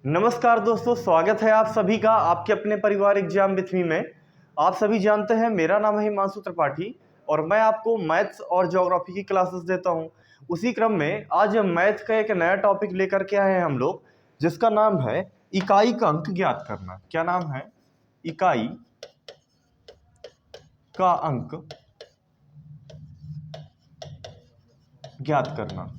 नमस्कार दोस्तों, स्वागत है आप सभी का आपके अपने परिवार एग्जाम विथ मी में। आप सभी जानते हैं मेरा नाम है हिमांशु त्रिपाठी और मैं आपको मैथ्स और ज्योग्राफी की क्लासेस देता हूं। उसी क्रम में आज मैथ का एक नया टॉपिक लेकर के आए हैं हम लोग, जिसका नाम है इकाई का अंक ज्ञात करना। क्या नाम है? इकाई का अंक ज्ञात करना।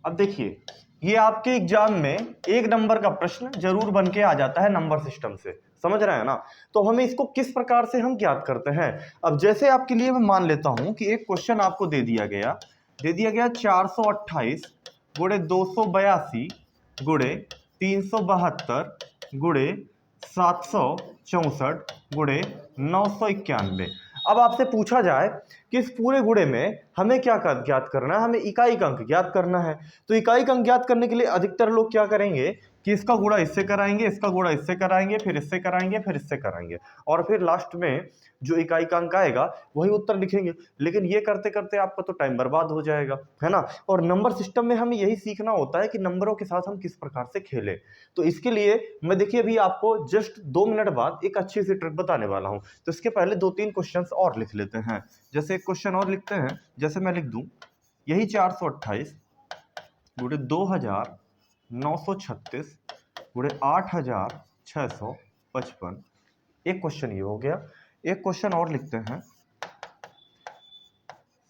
अब देखिए, ये आपके एग्जाम में एक नंबर का प्रश्न जरूर बन के आ जाता है नंबर सिस्टम से, समझ रहे हैं ना। तो हमें इसको किस प्रकार से हम ज्ञात करते हैं। अब जैसे आपके लिए मैं मान लेता हूं कि एक क्वेश्चन आपको दे दिया गया 428 गुणे 282 गुणे 372 गुणे 764 गुणे 991। अब आपसे पूछा जाए कि इस पूरे गुणे में हमें क्या ज्ञात करना है, हमें इकाई का अंक ज्ञात करना है। तो इकाई का अंक ज्ञात करने के लिए अधिकतर लोग क्या करेंगे कि इसका गुणा इससे कराएंगे, इसका गुणा इससे कराएंगे, फिर इससे कराएंगे, फिर इससे कराएंगे, और फिर लास्ट में जो इकाई का अंक आएगा वही उत्तर लिखेंगे। लेकिन ये करते करते आपका तो टाइम बर्बाद हो जाएगा, है ना। और नंबर सिस्टम में हमें यही सीखना होता है कि नंबरों के साथ हम किस प्रकार से खेलें। तो इसके लिए मैं देखिए अभी आपको जस्ट 2 मिनट बाद एक अच्छी सी ट्रिक बताने वाला हूं। तो इसके पहले 2-3 क्वेश्चंस और लिख लेते हैं। जैसे एक क्वेश्चन और लिखते हैं, जैसे मैं लिख दूं यही 428 गुणे 2936 गुणे 8655। एक क्वेश्चन ये हो गया। एक क्वेश्चन और लिखते हैं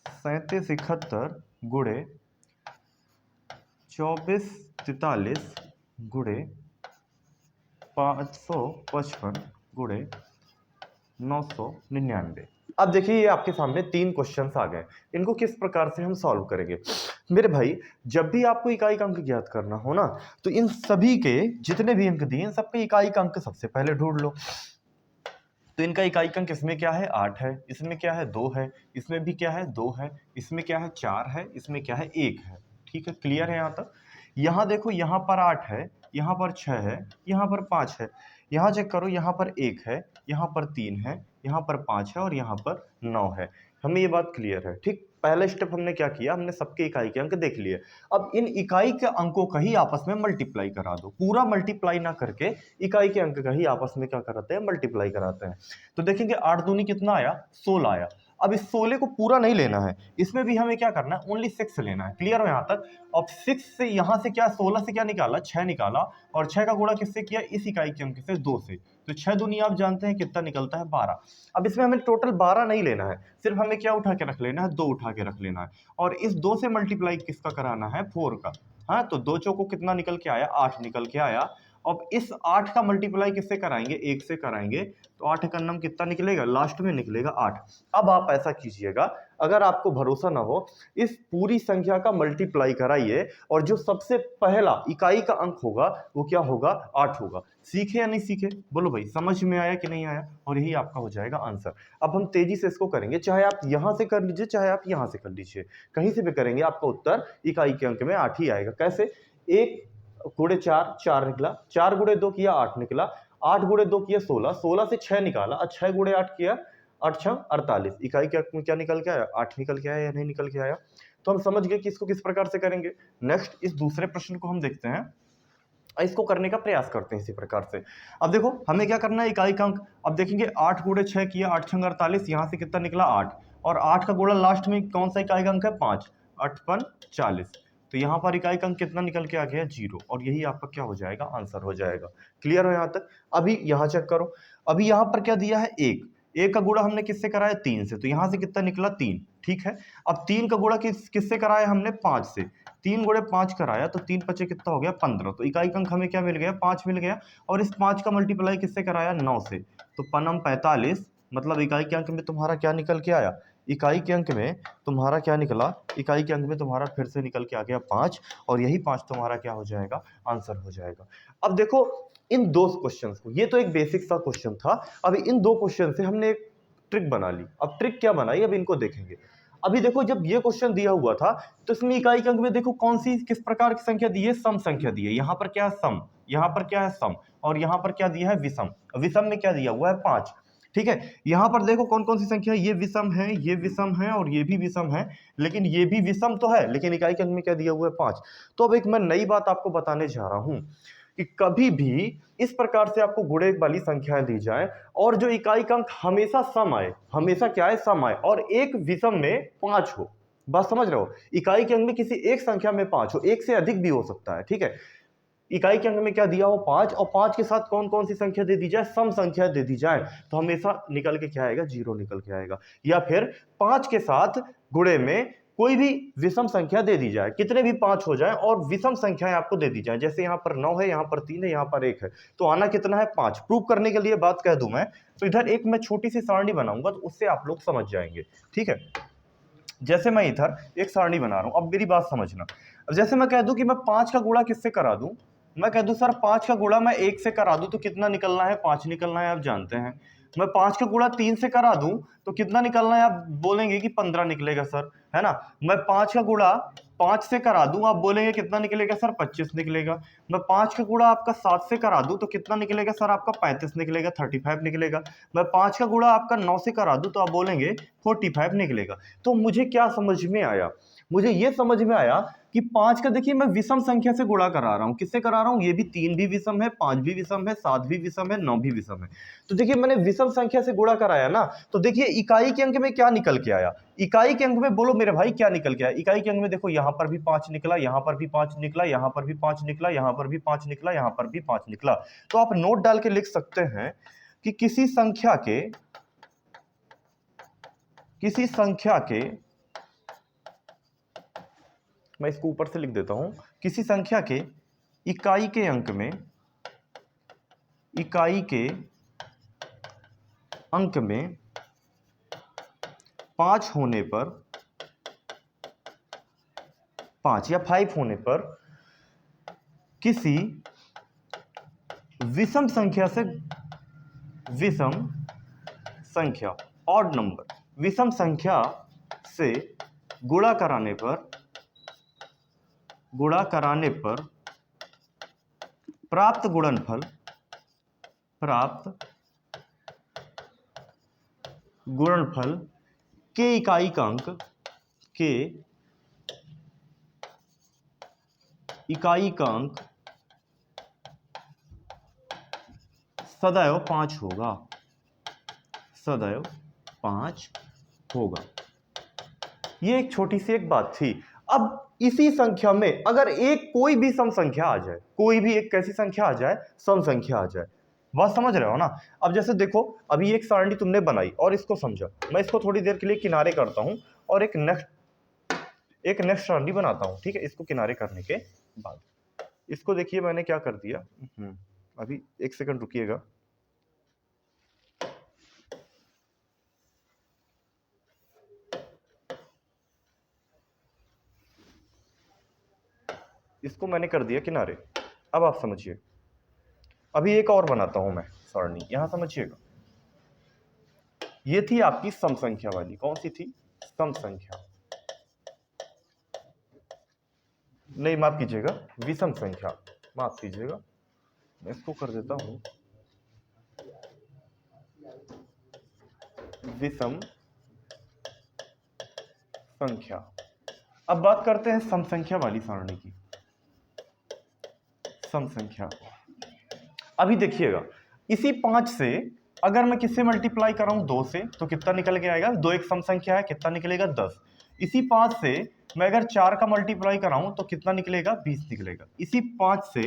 3771 गुणे 2443 गुणे 555 गुणे 999। अब देखिए ये आपके सामने 3 क्वेश्चंस आ गए। इनको किस प्रकार से हम सॉल्व करेंगे मेरे भाई। जब भी आपको इकाई का अंक ज्ञात करना हो ना, तो इन सभी के जितने भी अंक दिए इन सबके इकाई का अंक सबसे पहले ढूंढ लो। तो इनका इकाई अंक इसमें क्या है 8 है, इसमें क्या है 2 है, इसमें भी क्या है 2 है, इसमें क्या है 4 है, इसमें क्या है 1 है। ठीक है, क्लियर है यहाँ तक। यहाँ देखो, यहाँ पर 8 है, यहाँ पर 6 है, यहाँ पर 5 है। यहाँ चेक करो, यहाँ पर 1 है, यहाँ पर 3 है, यहाँ पर 5 है और यहाँ पर 9 है। हमें ये बात क्लियर है। ठीक, पहले स्टेप हमने क्या किया, हमने सबके इकाई के अंक देख लिए। अब इन इकाई के अंकों का ही आपस में मल्टीप्लाई करा दो। पूरा मल्टीप्लाई ना करके इकाई के अंक का ही आपस में क्या कराते हैं, मल्टीप्लाई कराते हैं। तो देखेंगे 8 दूनी कितना आया, 16 आया। अब इस 16 को पूरा नहीं लेना है, इसमें भी हमें क्या करना है, ओनली 6 लेना है। क्लियर हो यहाँ तक। अब 6 से यहाँ से क्या, 16 से क्या निकाला, 6 निकाला, और 6 का गुणा किससे किया, इस इकाई के अंक से 2 से। तो 6 दूनी आप जानते हैं कितना निकलता है, 12। अब इसमें हमें टोटल 12 नहीं लेना है, सिर्फ हमें क्या उठा के रख लेना है, 2 उठा के रख लेना है। और इस 2 से मल्टीप्लाई किसका कराना है, 4 का। हाँ, तो 2 चौको कितना निकल के आया, 8 निकल के आया। अब इस 8 का मल्टीप्लाई किससे कराएंगे, 1 से कराएंगे। तो 8 का नम कितना निकलेगा, लास्ट में निकलेगा 8। अब आप ऐसा कीजिएगा, अगर आपको भरोसा ना हो, इस पूरी संख्या का मल्टीप्लाई कराइए और जो सबसे पहला इकाई का अंक होगा वो क्या होगा, 8 होगा। सीखे या नहीं सीखे, बोलो भाई, समझ में आया कि नहीं आया। और यही आपका हो जाएगा आंसर। अब हम तेजी से इसको करेंगे, चाहे आप यहां से कर लीजिए चाहे आप यहां से कर लीजिए, कहीं से भी करेंगे आपका उत्तर इकाई के अंक में 8 ही आएगा। कैसे, 1 गुणे 4, 4 निकला, 4 गुणे 2 किया 8 निकला, 8 गुणे 2 किया 16, 16 से 6 निकाला, 6 गुणे 8 किया 8 6 48। इकाई के अंक में क्या निकल के आया, 8 निकल के आया या नहीं निकल के आया। तो हम समझ गए कि इसको किस प्रकार से करेंगे। नेक्स्ट इस दूसरे प्रश्न को हम देखते हैं, इसको करने का प्रयास करते हैं इसी प्रकार से। अब देखो हमें क्या करना है, इकाई का अंक। अब देखेंगे 8 गुणे 6 किया 8 6 48, यहां से कितना निकला 8, और 8 का गुणा लास्ट में कौन सा इकाई का अंक है, 5, 8 5 40। तो यहाँ पर इकाई का अंक कितना निकल के आ गया, 0, और यही आपका क्या हो जाएगा, आंसर हो जाएगा। क्लियर हो यहाँ तक। अभी यहाँ चेक करो, अभी यहाँ पर क्या दिया है, 1 का गुणा हमने किससे कराया, 3 से। तो यहाँ से कितना निकला, 3। ठीक है, अब 3 का गुणा किससे कराया हमने, 5 से। 3 गुणे 5 कराया तो 3 पचे कितना हो गया, 15। तो इकाई का अंक हमें क्या मिल गया, 5 मिल गया। और इस 5 का मल्टीप्लाई किससे कराया, 9 से। तो पनम 45, मतलब इकाई के अंक में तुम्हारा क्या निकल के आया, इकाई के अंक में तुम्हारा क्या निकला, इकाई के अंक में तुम्हारा फिर से निकल के आ गया 5, और यही 5 तुम्हारा क्या हो जाएगा, आंसर हो जाएगा। अब देखो इन 2 क्वेश्चंस को, ये तो एक बेसिक सा क्वेश्चन था। अभी इन 2 क्वेश्चन से हमने एक ट्रिक बना ली। अब ट्रिक क्या बनाई, अब इनको देखेंगे। अभी देखो जब ये क्वेश्चन दिया हुआ था तो इसमें इकाई के अंक में देखो कौन सी किस प्रकार की संख्या दी है, सम संख्या दी है। यहाँ पर क्या है, सम, यहाँ पर क्या है, सम, और यहाँ पर क्या दिया है, विषम। विषम में क्या दिया हुआ है, 5। ठीक है, यहां पर देखो कौन कौन सी संख्या है, ये विषम है, ये विषम है और ये भी विषम है, लेकिन ये भी विषम तो है, लेकिन इकाई के अंक में क्या दिया हुआ है 5। तो अब एक मैं नई बात आपको बताने जा रहा हूं कि कभी भी इस प्रकार से आपको गुणे वाली संख्याएं दी जाए और जो इकाई का अंक हमेशा सम आए, हमेशा क्या है सम आए, और एक विषम में 5 हो। बात समझ रहे हो, इकाई के अंक में किसी एक संख्या में 5 हो, एक से अधिक भी हो सकता है, ठीक है। इकाई के अंक में क्या दिया हो 5, और 5 के साथ कौन कौन सी संख्या दे दी जाए, सम संख्या दे दी जाए, तो हमेशा निकल के क्या आएगा, 0 निकल के आएगा। या फिर 5 के साथ गुणे में कोई भी विषम संख्या दे दी जाए, कितने भी 5 हो जाए और विषम संख्याएं आपको दे दी जाए, जैसे यहां पर 9 है, यहां पर 3 है, यहां पर 1 है, तो आना कितना है 5। प्रूव करने के लिए बात कह दूं मैं, तो इधर एक मैं छोटी सी सारणी बनाऊंगा, तो उससे आप लोग समझ जाएंगे, ठीक है। जैसे मैं इधर एक सारणी बना रहा हूं, अब मेरी बात समझना। अब जैसे मैं कह दूं कि मैं 5 का गुणा किससे करा दूं, मैं कह दूं सर 5 का गुणा मैं 1 से करा दूं तो कितना निकलना है, 5 निकलना है, आप जानते हैं। मैं 5 का गुणा 3 से करा दूं तो कितना निकलना है, आप बोलेंगे कि 15 निकलेगा सर, है ना। मैं 5 का गुणा 5 से करा दूं, आप बोलेंगे कितना निकलेगा सर, 25 निकलेगा। मैं 5 का गुणा आपका 7 से करा दूं तो कितना निकलेगा सर, आपका 35 निकलेगा, 35 निकलेगा। मैं 5 का गुणा आपका 9 से करा दूं तो आप बोलेंगे 45 निकलेगा। तो मुझे क्या समझ में आया, मुझे ये समझ में आया कि 5 का देखिए मैं विषम संख्या से गुणा करा रहा हूं, किससे करा रहा हूं, ये भी 3 भी विषम है, 5 भी विषम है, 7 भी विषम है, 9 भी विषम है। तो देखिए मैंने विषम संख्या से गुणा कराया ना, तो देखिए इकाई के अंक में क्या निकल के आया, इकाई के अंक में बोलो मेरे भाई क्या निकल के आया, इकाई के अंक में देखो यहां पर भी 5 निकला, यहां पर भी 5 निकला, यहां पर भी 5 निकला, यहां पर भी 5 निकला, यहां पर भी 5 निकला। तो आप नोट डाल के लिख सकते हैं कि किसी संख्या के मैं इसको ऊपर से लिख देता हूं, किसी संख्या के इकाई के अंक में 5 होने पर 5 या 5 होने पर किसी विषम संख्या ऑड नंबर विषम संख्या से गुणा कराने पर प्राप्त गुणनफल के इकाई का अंक सदैव 5 होगा, सदैव 5 होगा। ये एक छोटी सी एक बात थी। अब इसी संख्या में अगर एक कोई भी सम संख्या आ जाए, कोई भी एक कैसी संख्या आ जाए, सम संख्या आ जाए, बात समझ रहे हो ना। अब जैसे देखो अभी एक सारणी तुमने बनाई और इसको समझा, मैं इसको थोड़ी देर के लिए किनारे करता हूं और एक नेक्स्ट सारणी बनाता हूं, ठीक है। इसको किनारे करने के बाद इसको देखिए मैंने क्या कर दिया, अभी एक सेकंड रुकिएगा। इसको मैंने कर दिया किनारे। अब आप समझिए, अभी एक और बनाता हूं मैं सारणी, यहां समझिएगा। ये थी आपकी सम संख्या वाली, कौन सी थी, सम संख्या, नहीं माफ कीजिएगा, विषम संख्या, माफ कीजिएगा, मैं इसको कर देता हूं विषम संख्या। अब बात करते हैं सम संख्या वाली सारणी की, सम संख्या। अभी देखिएगा इसी 5 से अगर मैं किससे मल्टीप्लाई कर रहा हूं, 2 से, तो कितना निकल के आएगा, 2 एक सम संख्या है, कितना निकलेगा 10। इसी 5 से मैं अगर 4 का मल्टीप्लाई कर रहा हूं तो कितना निकलेगा, 20 निकलेगा। इसी 5 से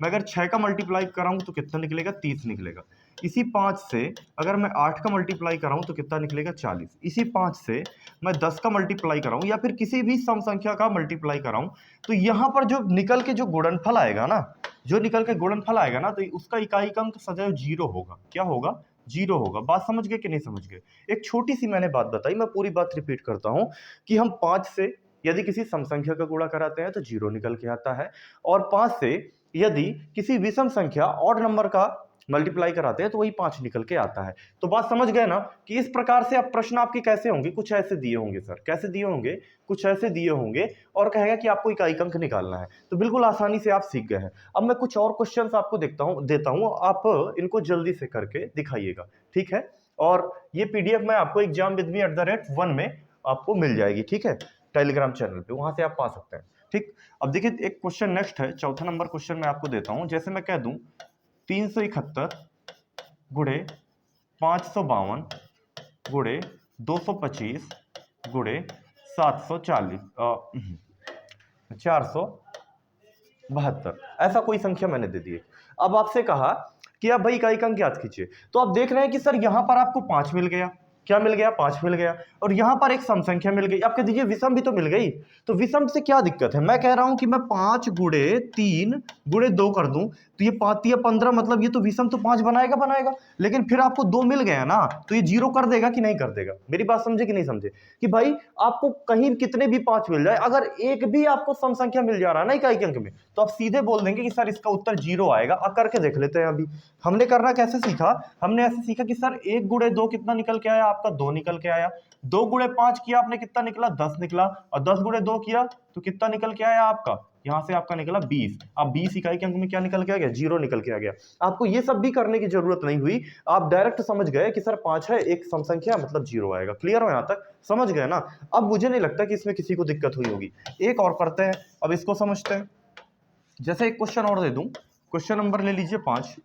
मैं अगर 6 का मल्टीप्लाई कर रहा हूं तो कितना निकलेगा, 30 निकलेगा। इसी 5 से अगर मैं 8 का मल्टीप्लाई कर रहा हूं तो कितना निकलेगा, 40। इसी 5 से मैं 10 का मल्टीप्लाई कर रहा हूं या फिर किसी भी सम संख्या का मल्टीप्लाई कर रहा हूं, तो यहां पर जो निकल के जो गुणनफल आएगा ना, जो निकल के गुणनफल आएगा ना, तो उसका इकाई का अंक सदैव 0 होगा। क्या होगा, 0 होगा। बात समझ गए कि नहीं समझ गए। एक छोटी सी मैंने बात बताई, मैं पूरी बात रिपीट करता हूं कि हम 5 से यदि किसी सम संख्या का गुणा कराते हैं तो 0 निकल के आता है, और 5 से यदि किसी विषम संख्या ऑड नंबर का मल्टीप्लाई कराते हैं तो वही 5 निकल के आता है। तो बात समझ गए ना कि इस प्रकार से अब प्रश्न आपके कैसे होंगे, कुछ ऐसे दिए होंगे सर, कैसे दिए होंगे, कुछ ऐसे दिए होंगे और कहेगा कि आपको इकाई अंक निकालना है, तो बिल्कुल आसानी से आप सीख गए हैं। अब मैं कुछ और क्वेश्चंस आपको देता हूं, आप इनको जल्दी से करके दिखाइएगा, ठीक है। और ये पीडीएफ मैं आपको examwithme@1 में आपको मिल जाएगी, ठीक है, टेलीग्राम चैनल पे, वहां से आप पा सकते हैं। ठीक, अब देखिए एक क्वेश्चन नेक्स्ट है, चौथा नंबर क्वेश्चन मैं आपको देता हूं। जैसे मैं कह दूं 371 गुणे 552 गुणे 225 गुणे 740 472, ऐसा कोई संख्या मैंने दे दी है। अब आपसे कहा कि आप भाई इकाई का अंक ज्ञात कीजिए, तो आप देख रहे हैं कि सर यहां पर आपको 5 मिल गया, क्या मिल गया, 5 मिल गया, और यहां पर एक सम संख्या मिल गई। आप कह दीजिए विषम भी तो मिल गई, तो विषम से क्या दिक्कत है? मैं कह रहा हूं कि मैं 5 गुणे 3 गुणे 2 कर दूं, तो ये 5 या 15, मतलब ये तो विषम तो 5 बनाएगा, लेकिन फिर आपको 2 मिल गया ना, तो ये 0 कर देगा कि नहीं कर देगा? मेरी बात समझे कि नहीं समझे? कि भाई आपको कहीं कितने भी 5 मिल जाए, अगर एक भी आपको सम संख्या मिल जा रहा है ना इकाई के अंक में, तो आप सीधे बोल देंगे कि सर इसका उत्तर 0 आएगा। करके देख लेते हैं। अभी हमने करना कैसे सीखा? हमने ऐसे सीखा कि सर 1 गुणे 2 कितना निकल के आया आपका? 2 निकल के आया। 2 गुणे 5 किया आपने, कितना निकला? 10 निकला। और 10 गुणे 2 किया तो कितना निकल के आया आपका? यहां से आपका निकला 20। अब 20 इकाई के अंक में क्या निकल के आ गया? 0 निकल के आ गया। आपको ये सब भी करने की जरूरत नहीं हुई, आप डायरेक्ट समझ गए कि सर 5 है, एक सम संख्या, मतलब 0 आएगा। क्लियर हो? यहां तक समझ गए ना? अब मुझे नहीं लगता कि इसमें किसी को दिक्कत हुई होगी। एक और करते हैं, अब इसको समझते हैं। जैसे एक क्वेश्चन और दे दूं, क्वेश्चन नंबर ले लीजिए 5।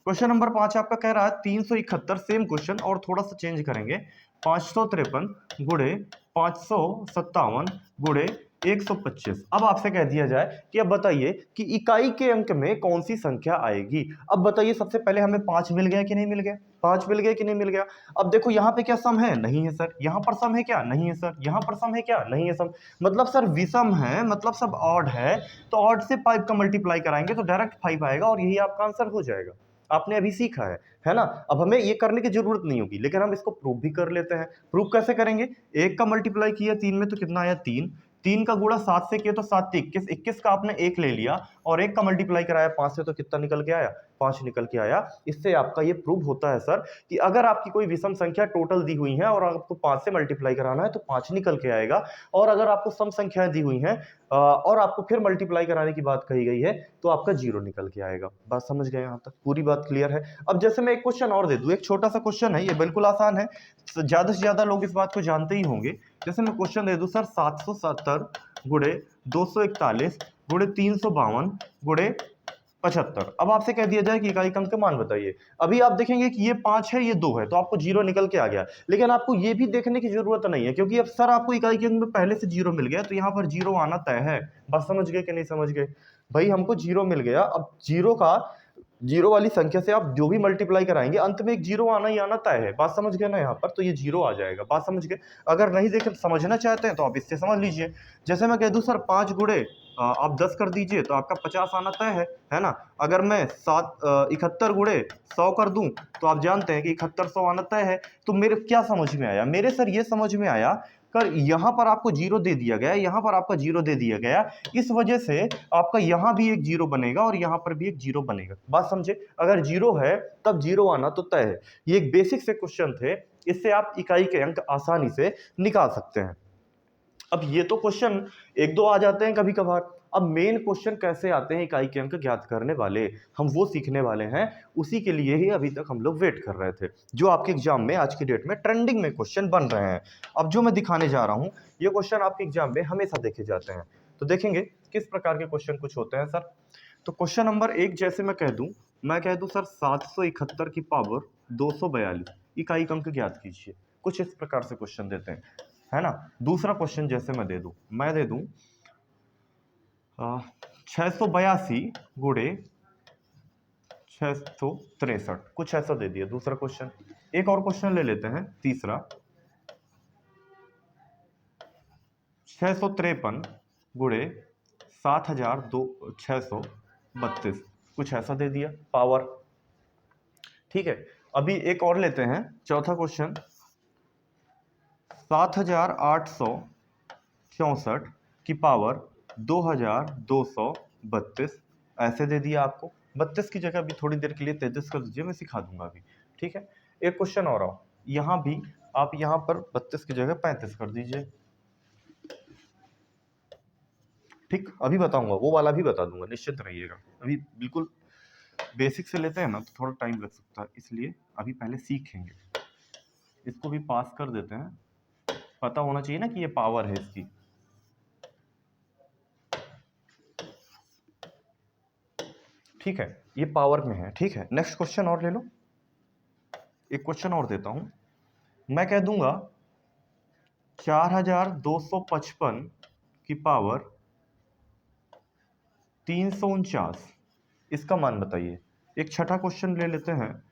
क्वेश्चन नंबर 5 आपका कह रहा है 371, सेम क्वेश्चन और थोड़ा सा चेंज करेंगे, 553 गुणे 557 गुणे 125। अब आपसे कह दिया जाए कि अब बताइए कि इकाई के अंक में कौन सी संख्या आएगी। अब बताइए, सबसे पहले हमें 5 मिल गया कि नहीं मिल गया? 5 मिल गया कि नहीं मिल गया? अब देखो यहाँ पे क्या सम है? नहीं है सर। यहाँ पर सम है क्या? नहीं है सर। यहाँ पर सम है क्या? नहीं है सम। मतलब सर विषम है, मतलब सब ऑड है, तो ऑड से 5 का मल्टीप्लाई कराएंगे तो डायरेक्ट 5 आएगा, और यही आपका आंसर हो जाएगा। आपने अभी सीखा है ना? अब हमें ये करने की जरूरत नहीं होगी, लेकिन हम इसको प्रूव भी कर लेते हैं। प्रूव कैसे करेंगे? 1 का मल्टीप्लाई किया 3 में तो कितना आया? 3। 3 का गुणा 7 से किया तो 7 से 21। 21 का आपने 1 ले लिया, और 1 का मल्टीप्लाई कराया 5 से तो कितना निकल के आया? 5 निकल के आया। इससे आपका ये प्रूव होता है सर कि अगर आपकी कोई विषम संख्या टोटल दी हुई है और आपको 5 से मल्टीप्लाई कराना है तो 5 निकल के आएगा, और अगर आपको सम संख्याएं दी हुई हैं और आपको फिर मल्टीप्लाई कराने की बात कही गई है तो आपका 0 निकल के आएगा। बात समझ गए? यहाँ तक पूरी बात क्लियर है? अब जैसे मैं एक क्वेश्चन और दे दूं, एक छोटा सा क्वेश्चन है, ये बिल्कुल आसान है, ज्यादा से ज्यादा लोग इस बात को जानते ही होंगे। जैसे मैं क्वेश्चन दे दूं सर 770 गुणे 241 गुणे 352 गुणे 75। अब आपसे कह दिया जाए कि इकाई का अंक मान बताइए। अभी आप देखेंगे कि ये 5 है, ये 2 है, तो आपको 0 निकल के आ गया। लेकिन आपको ये भी देखने की जरूरत नहीं है, क्योंकि अब सर आपको इकाई के अंक में पहले से 0 मिल गया, तो यहाँ पर 0 आना तय है। बस समझ गए कि नहीं समझ गए? भाई हमको 0 मिल गया, अब 0 का, 0 वाली संख्या से आप जो भी मल्टीप्लाई कराएंगे अंत में एक 0 आना ही आना तय है। बात समझ गए ना? यहाँ पर तो ये 0 आ जाएगा। बात समझ गए? अगर नहीं देख समझना चाहते हैं तो आप इससे समझ लीजिए। जैसे मैं कह दूं सर 5 गुणे आप 10 कर दीजिए तो आपका 50 आना तय है ना? अगर मैं 71 गुणे 100 कर दूं तो आप जानते हैं कि 7100 आना तय है। तो मेरे क्या समझ में आया? मेरे सर ये समझ में आया कर यहाँ पर आपको 0 दे दिया गया, यहाँ पर आपका 0 दे दिया गया, इस वजह से आपका यहाँ भी एक 0 बनेगा और यहाँ पर भी एक 0 बनेगा। बात समझे? अगर 0 है तब 0 आना तो तय है। ये एक बेसिक से क्वेश्चन थे, इससे आप इकाई के अंक आसानी से निकाल सकते हैं। अब ये तो क्वेश्चन एक दो आ जाते हैं कभी कभार। अब मेन क्वेश्चन कैसे आते हैं इकाई के अंक ज्ञात करने वाले, हम वो सीखने वाले हैं। उसी के लिए ही अभी तक हम लोग वेट कर रहे थे, जो आपके एग्जाम में आज की डेट में ट्रेंडिंग में क्वेश्चन बन रहे हैं। अब जो मैं दिखाने जा रहा हूं, ये क्वेश्चन आपके एग्जाम में हमेशा देखे जाते हैं। तो देखेंगे किस प्रकार के क्वेश्चन कुछ होते हैं सर। तो क्वेश्चन नंबर 1 जैसे मैं कह दूं सर 771 की पावर 242 इकाई का अंक ज्ञात कीजिए। कुछ इस प्रकार से क्वेश्चन देते हैं, है ना? दूसरा क्वेश्चन जैसे मैं दे दूं 682 गुणे 663, कुछ ऐसा दे दिया दूसरा क्वेश्चन। एक और क्वेश्चन ले लेते हैं तीसरा 653 गुणे 7632, कुछ ऐसा दे दिया पावर। ठीक है, अभी एक और लेते हैं चौथा क्वेश्चन 7864 की पावर 2232, ऐसे दे दिया आपको। 32 की जगह अभी थोड़ी देर के लिए 33 कर दीजिए, मैं सिखा दूंगा अभी। ठीक है, एक क्वेश्चन और आओ, यहाँ भी आप यहाँ पर 32 की जगह 35 कर दीजिए। ठीक, अभी बताऊंगा, वो वाला भी बता दूंगा, निश्चित रहिएगा। अभी बिल्कुल बेसिक से लेते हैं ना तो थोड़ा टाइम लग सकता है, इसलिए अभी पहले सीखेंगे। इसको भी पास कर देते हैं, पता होना चाहिए ना कि ये पावर है इसकी। ठीक है, ये पावर में है। ठीक है, नेक्स्ट क्वेश्चन और ले लो, एक क्वेश्चन और देता हूं। मैं कह दूंगा 4255 की पावर 349, इसका मान बताइए। एक छठा क्वेश्चन ले लेते हैं,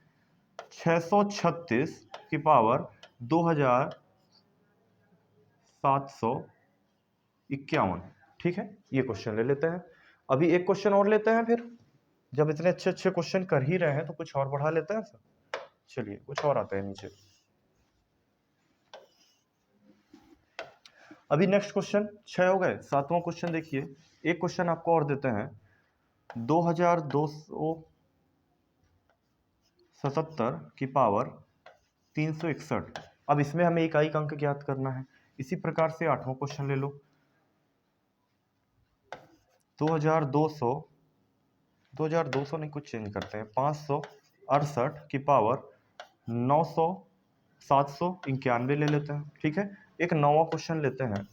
636 की पावर 2751। ठीक है, ये क्वेश्चन ले लेते हैं। अभी एक क्वेश्चन और लेते हैं, फिर जब इतने अच्छे अच्छे क्वेश्चन कर ही रहे हैं तो कुछ और बढ़ा लेते हैं सर। चलिए कुछ और आता है नीचे। अभी नेक्स्ट क्वेश्चन 6 हो गए, सातवां क्वेश्चन देखिए। एक क्वेश्चन आपको और देते हैं, 2277 की पावर 361। अब इसमें हमें इकाई अंक ज्ञात करना है। इसी प्रकार से आठवां क्वेश्चन ले लो, 2200 नहीं, कुछ चेंज करते हैं, 568 की पावर 791 ले लेते हैं। ठीक है, एक नौवां क्वेश्चन लेते हैं,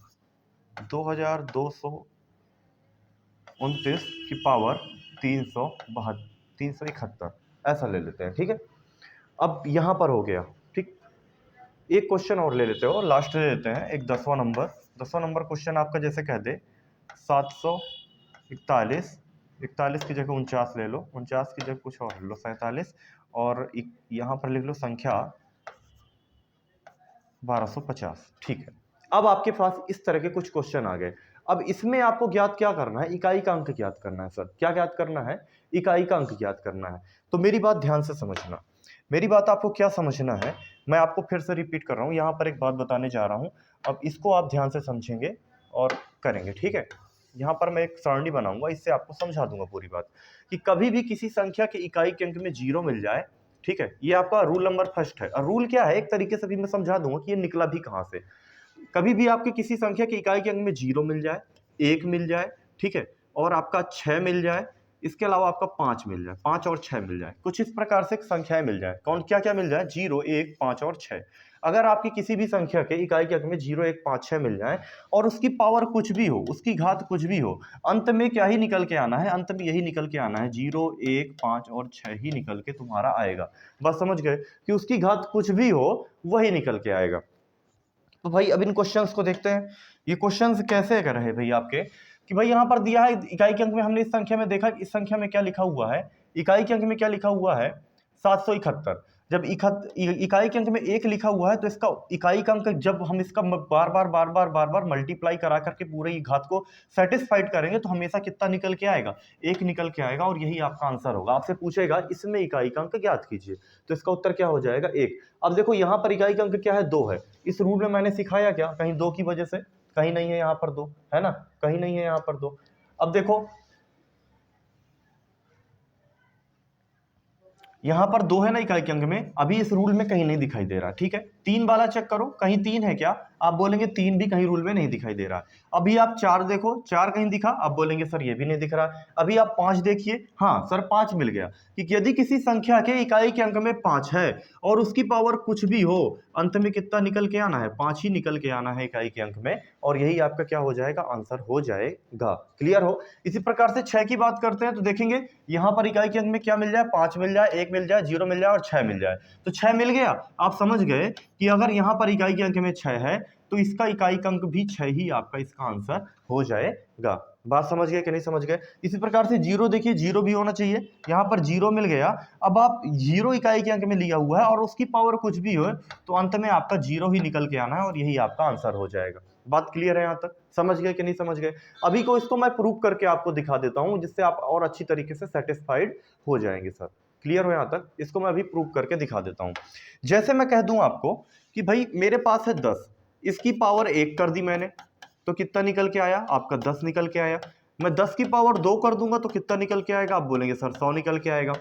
2229 की पावर 371, ऐसा ले लेते हैं। ठीक है, अब यहां पर हो गया। ठीक, एक क्वेश्चन और ले लेते हो, लास्ट ले लेते हैं, एक 10वां नंबर। 10वां नंबर क्वेश्चन आपका जैसे कह दे 741, 41 की जगह 49 ले लो, 49 की जगह कुछ और ले लो 47, और यहां पर लिख लो संख्या 1250। ठीक है, अब आपके पास इस तरह के कुछ क्वेश्चन आ गए। अब इसमें आपको ज्ञात क्या करना है, इकाई का अंक ज्ञात करना है। सर क्या ज्ञात करना है, इकाई का अंक ज्ञात करना है। तो मेरी बात ध्यान से समझना, मेरी बात आपको क्या समझना है, मैं आपको फिर से रिपीट कर रहा हूं, यहां पर एक बात बताने जा रहा हूं। अब इसको आप ध्यान से समझेंगे और करेंगे। ठीक है, यहां पर मैं एक सरणी बनाऊंगा, इससे आपको समझा दूंगा पूरी बात, कि कभी भी किसी संख्या के इकाई के अंक में 0 मिल जाए। ठीक है, ये आपका रूल नंबर फर्स्ट है। और रूल क्या है, एक तरीके से भी मैं समझा दूंगा कि ये निकला भी कहां से। कभी भी आपके किसी संख्या की इकाई के अंक में 0 मिल जाए, 1 मिल जाए, ठीक है, और आपका 6 मिल जाए, इसके अलावा आपका 5 मिल जाए, 5 और 6 मिल जाए, कुछ इस प्रकार से संख्याएं मिल जाए। कौन क्या क्या मिल जाए, 0, 1, 5 और 6। अगर आपकी किसी भी संख्या के इकाई के अंक में 0, 1, 5, 6 मिल जाए और उसकी पावर कुछ भी हो, उसकी घात कुछ भी हो, अंत में क्या ही निकल के आना है, अंत में यही निकल के आना है, 0, 1, 5 और 6 ही निकल के तुम्हारा आएगा। बस समझ गए कि उसकी घात कुछ भी हो वही निकल के आएगा। तो भाई अब इन क्वेश्चंस को देखते हैं। ये क्वेश्चंस कैसे कर रहे हैं भाई आपके, कि भाई यहाँ पर दिया है इकाई के अंक में, हमने इस संख्या में देखा, इस संख्या में क्या लिखा हुआ है, इकाई के अंक में क्या लिखा हुआ है, 771। जब इकाई के अंक में 1 लिखा हुआ है तो इसका इकाई का अंक, जब हम इसका बार बार मल्टीप्लाई करा करके पूरे घात को सेटिस्फाइड करेंगे तो हमेशा कितना निकल के आएगा, 1 निकल के आएगा, और यही आपका आंसर होगा। आपसे पूछेगा इसमें इकाई का अंक ज्ञात कीजिए, तो इसका उत्तर क्या हो जाएगा, 1। अब देखो यहाँ पर इकाई का अंक क्या है, 2 है। इस रूल में मैंने सिखाया क्या, कहीं 2 की वजह से, कहीं नहीं है यहाँ पर 2, है ना, कहीं नहीं है यहाँ पर 2। अब देखो यहां पर 2 है ना इकाई के अंक में, अभी इस रूल में कहीं नहीं दिखाई दे रहा। ठीक है, 3 वाला चेक करो, कहीं 3 है क्या, आप बोलेंगे 3 भी कहीं रूल में नहीं दिखाई दे रहा। अभी आप 4 देखो, 4 कहीं दिखा, आप बोलेंगे सर ये भी नहीं दिख रहा। अभी आप 5 देखिए, हाँ सर 5 मिल गया, कि यदि किसी संख्या के इकाई के अंक में 5 है और उसकी पावर कुछ भी हो, अंत में कितना निकल के आना है, 5 ही निकल के आना है इकाई के अंक में, और यही आपका क्या हो जाएगा, आंसर हो जाएगा। क्लियर हो। इसी प्रकार से 6 की बात करते हैं, तो देखेंगे यहां पर इकाई के अंक में क्या मिल जाए, 5 मिल जाए, 1 मिल जाए, 0 मिल जाए और 6 मिल जाए। तो 6 मिल गया। आप समझ गए कि अगर यहां पर इकाई के अंक में 6 है तो इसका इकाई का अंक भी 6 ही आपका इसका आंसर हो जाएगा। बात समझ गए कि नहीं समझ गए। इसी प्रकार से 0 देखिए, 0 भी होना चाहिए, यहां पर 0 मिल गया। अब आप 0 इकाई के अंक में लिया हुआ है और उसकी पावर कुछ भी हो, तो अंत में आपका 0 ही निकल के आना है और यही आपका आंसर हो जाएगा। बात क्लियर है, यहां तक समझ गए कि नहीं समझ गए। अभी को इसको मैं प्रूव करके आपको दिखा देता हूं, जिससे आप और अच्छी तरीके से सेटिस्फाइड हो जाएंगे। सर क्लियर हो यहां तक, इसको मैं अभी प्रूव करके दिखा देता हूं। जैसे मैं कह दूं आपको कि भाई मेरे पास है 10, इसकी पावर 1 कर दी मैंने, तो कितना निकल के आया, आपका 10 निकल के आया। मैं 10 की पावर 2 कर दूंगा तो कितना निकल के आएगा, आप बोलेंगे सर 100 निकल के आएगा।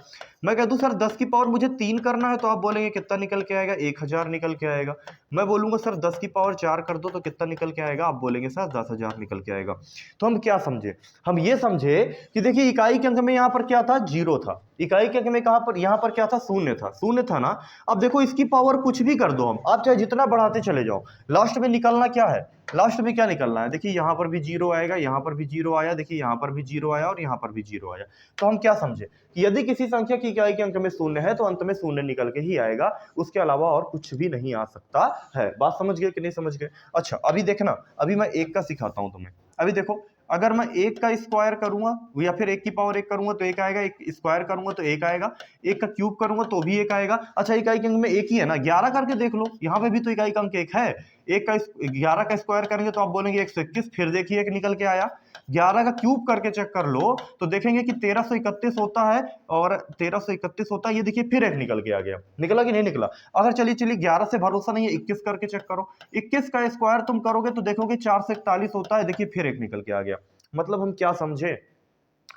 मैं कह दूं सर 10 की पावर मुझे 3 करना है, तो आप बोलेंगे कितना निकल के आएगा, 1000 निकल के आएगा। मैं बोलूंगा सर 10 की पावर 4 कर दो तो कितना निकल के आएगा, आप बोलेंगे सर 10,000 निकल के आएगा। तो हम क्या समझे, हम ये समझे कि देखिए इकाई के अंक में यहाँ पर क्या था, 0 था। इकाई के अंक में कहां पर, यहाँ पर क्या था, शून्य था, शून्य था ना। अब देखो इसकी पावर कुछ भी कर दो हम, आप चाहे जितना बढ़ाते चले जाओ, लास्ट में निकलना क्या है, लास्ट में क्या निकलना है, देखिए यहाँ पर भी 0 आएगा, यहाँ पर भी 0 आया, देखिए यहाँ पर भी 0 आया और यहाँ पर भी 0 आया। तो हम क्या समझे कि यदि किसी संख्या की इकाई के अंक में शून्य है तो अंत में शून्य निकल के ही आएगा, उसके अलावा और कुछ भी नहीं आ सकता है। बात समझ गए कि नहीं समझ गए? अच्छा अभी देखना, अभी मैं 1 का सिखाता हूं तुम्हें। अभी देखो, अगर मैं 1 का स्क्वायर करूंगा या फिर 1 की पावर 1 करूंगा तो 1 आएगा, 1 स्क्वायर करूंगा तो 1 आएगा, 1 का क्यूब करूंगा तो भी 1 आएगा। अच्छा इकाई के अंक में 1 ही है ना, 11 करके देख लो, यहाँ पे भी तो इकाई का अंक 1 है। 11 का स्क्वायर करेंगे तो आप बोलेंगे 121, फिर देखिए 1 निकल के आया। 11 का क्यूब करके चेक कर लो तो देखेंगे कि 1331 होता है, और 1331 होता है, ये देखिए फिर 1 निकल के आ गया। निकला कि नहीं निकला? अगर चलिए 11 से भरोसा नहीं है, 21 करके चेक करो, 21 का स्क्वायर तुम करोगे तो देखोगे 441 होता है, देखिए फिर 1 निकल के आ गया। मतलब हम क्या समझे,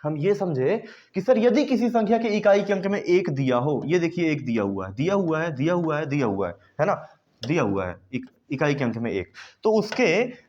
हम ये समझे कि सर यदि किसी संख्या के इकाई के अंक में 1 दिया हो, ये देखिए 1 दिया हुआ है, दिया हुआ है, दिया हुआ है, दिया हुआ है ना, दिया हुआ है इकाई के अंक में 1, तो उसके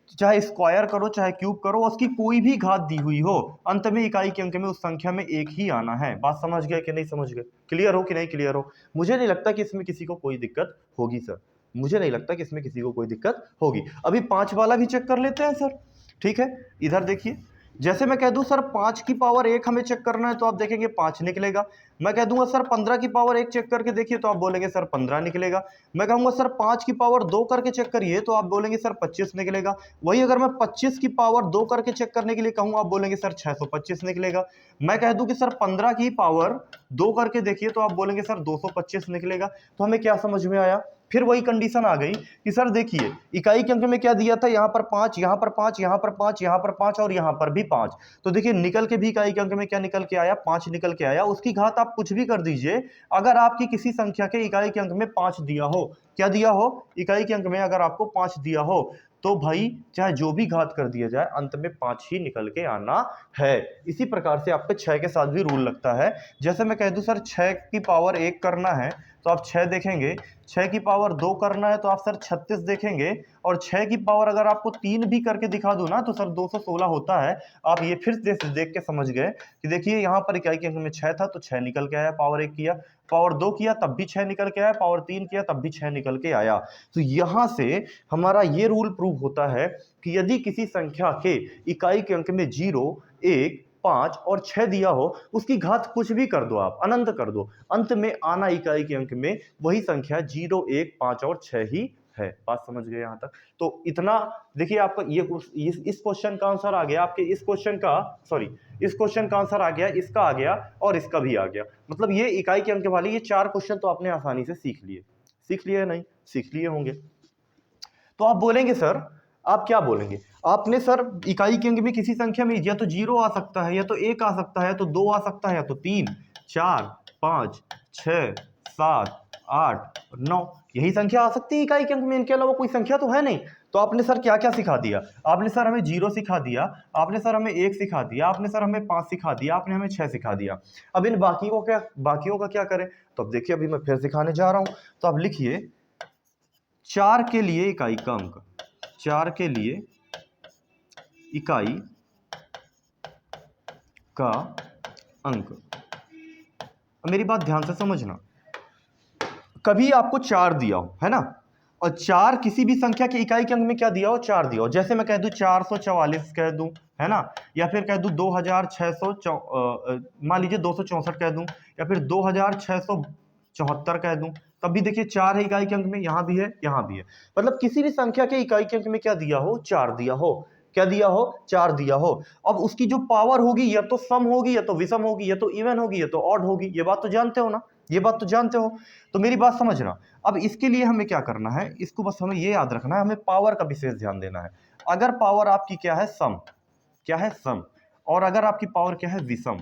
चाहे स्क्वायर करो चाहे क्यूब करो, उसकी कोई भी घात दी हुई हो, अंत में इकाई के अंक में उस संख्या में 1 ही आना है। बात समझ गए कि नहीं समझ गए? क्लियर हो कि नहीं क्लियर हो? मुझे नहीं लगता कि इसमें किसी को कोई दिक्कत होगी सर, मुझे नहीं लगता कि इसमें किसी को कोई दिक्कत होगी। अभी 5 वाला भी चेक कर लेते हैं सर, ठीक है? इधर देखिए, जैसे मैं कह दूं सर 5 की पावर 1 हमें चेक करना है तो आप देखेंगे 5 निकलेगा। मैं कह दूंगा सर 15 की पावर 1 चेक करके देखिए तो आप बोलेंगे सर 15 निकलेगा। मैं कहूंगा सर 5 की पावर 2 करके चेक करिए तो आप बोलेंगे सर 25 निकलेगा। वही अगर मैं 25 की पावर 2 करके चेक करने के लिए कहूँ, आप बोलेंगे सर 625 निकलेगा। मैं कह दूं कि सर 15 की पावर 2 करके देखिए तो आप बोलेंगे सर 225 निकलेगा। तो हमें क्या समझ में आया? फिर वही कंडीशन आ गई कि सर देखिए इकाई के अंक में क्या दिया था, यहाँ पर 5, यहाँ पर 5, यहाँ पर 5, यहाँ पर 5 और यहाँ पर भी 5, तो देखिए निकल के भी इकाई के अंक में क्या निकल के आया, 5 निकल के आया। उसकी घात आप कुछ भी कर दीजिए, अगर आपकी किसी संख्या के इकाई के अंक में 5 दिया हो, क्या दिया हो, इकाई के अंक में अगर आपको 5 दिया हो तो भाई चाहे जो भी घात कर दिया जाए अंत में 5 ही निकल के आना है। इसी प्रकार से आपके 6 के साथ भी रूल लगता है। जैसे मैं कह दूं सर 6 की पावर 1 करना है तो आप 6 देखेंगे, 6 की पावर 2 करना है तो आप सर 36 देखेंगे, और 6 की पावर अगर आपको 3 भी करके दिखा दूं ना तो सर 216 होता है। आप ये फिर देख के समझ गए कि देखिए यहाँ पर इकाई के अंक में 6 था तो 6 निकल के आया, पावर 1 किया, पावर 2 किया तब भी 6 निकल के आया, पावर 3 किया तब भी 6 निकल के आया। तो यहां से हमारा ये रूल प्रूव होता है कि यदि किसी संख्या के इकाई के अंक में 0, 1, 5 और 6 दिया हो, उसकी घात कुछ भी कर दो, आप अनंत कर दो, अंत में आना इकाई के अंक में वही संख्या 0, 1, 5 और 6 ही है। बात समझ गए यहां तक? तो इतना देखिए, आपका ये इस क्वेश्चन का आंसर आ गया, आपके इस क्वेश्चन का, सॉरी इस क्वेश्चन का आंसर आ गया, इसका आ गया और इसका भी आ गया। मतलब ये इकाई के अंक वाले ये 4 क्वेश्चन तो आपने आसानी से सीख लिए है नहीं, सीख लिए होंगे। तो आप बोलेंगे सर, आप क्या बोलेंगे, आपने सर इकाई के अंक में किसी संख्या में या तो 0 आ सकता है, या तो 1 आ सकता है, या तो 2 आ सकता है, या तो 3, 4, 5, 6, 7, 8, 9 यही संख्या आ सकती है इकाई के अंक में, इनके अलावा कोई संख्या तो है नहीं। तो आपने सर क्या क्या सिखा दिया, आपने सर हमें 0 सिखा दिया, आपने सर हमें 1 सिखा दिया, आपने सर हमें 5 सिखा दिया, आपने हमें 6 सिखा दिया। अब इन बाकियों का क्या करें? तो अब देखिए अभी मैं फिर सिखाने जा रहा हूं। तो आप लिखिए 4 के लिए इकाई का अंक, 4 के लिए इकाई का अंक। मेरी बात ध्यान से समझना, कभी आपको 4 दिया हो, है ना, और 4 किसी भी संख्या के इकाई के अंक में क्या दिया हो, 4 दिया हो। जैसे मैं कह दूं 444 कह दूं, है ना, या फिर कह दूं 2600, मान लीजिए 264 कह दूं, या फिर 2674 कह दूं, तब भी देखिए 4 है इकाई के अंक में, यहां भी है यहां भी है। मतलब किसी भी संख्या के इकाई के अंक में क्या दिया हो, 4 दिया हो, क्या दिया हो, 4 दिया हो। अब उसकी जो पावर होगी या तो सम होगी, या तो विषम होगी, या तो इवन होगी, या तो ऑड होगी। ये बात तो जानते हो ना, ये बात तो जानते हो। तो मेरी बात समझना, अब इसके लिए हमें क्या करना है, इसको बस हमें ये याद रखना है, हमें पावर का विशेष ध्यान देना है। अगर पावर आपकी क्या है, सम, क्या है, सम, और अगर आपकी पावर क्या है, विषम,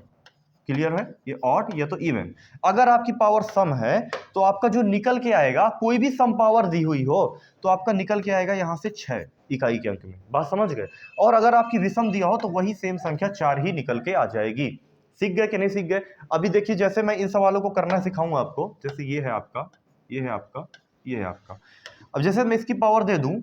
क्लियर है, ये ऑड या तो इवन। अगर आपकी पावर सम है तो आपका जो निकल के आएगा, कोई भी सम पावर दी हुई हो तो आपका निकल के आएगा यहां से 6 इकाई के अंक में। बात समझ गए? और अगर आपकी विषम दिया हो तो वही सेम संख्या 4 ही निकल के आ जाएगी। सीख गए कि नहीं सीख गए? अभी देखिए जैसे मैं इन सवालों को करना सिखाऊंगा आपको, जैसे ये है आपका, ये है आपका, ये है आपका। अब जैसे मैं इसकी पावर दे दूं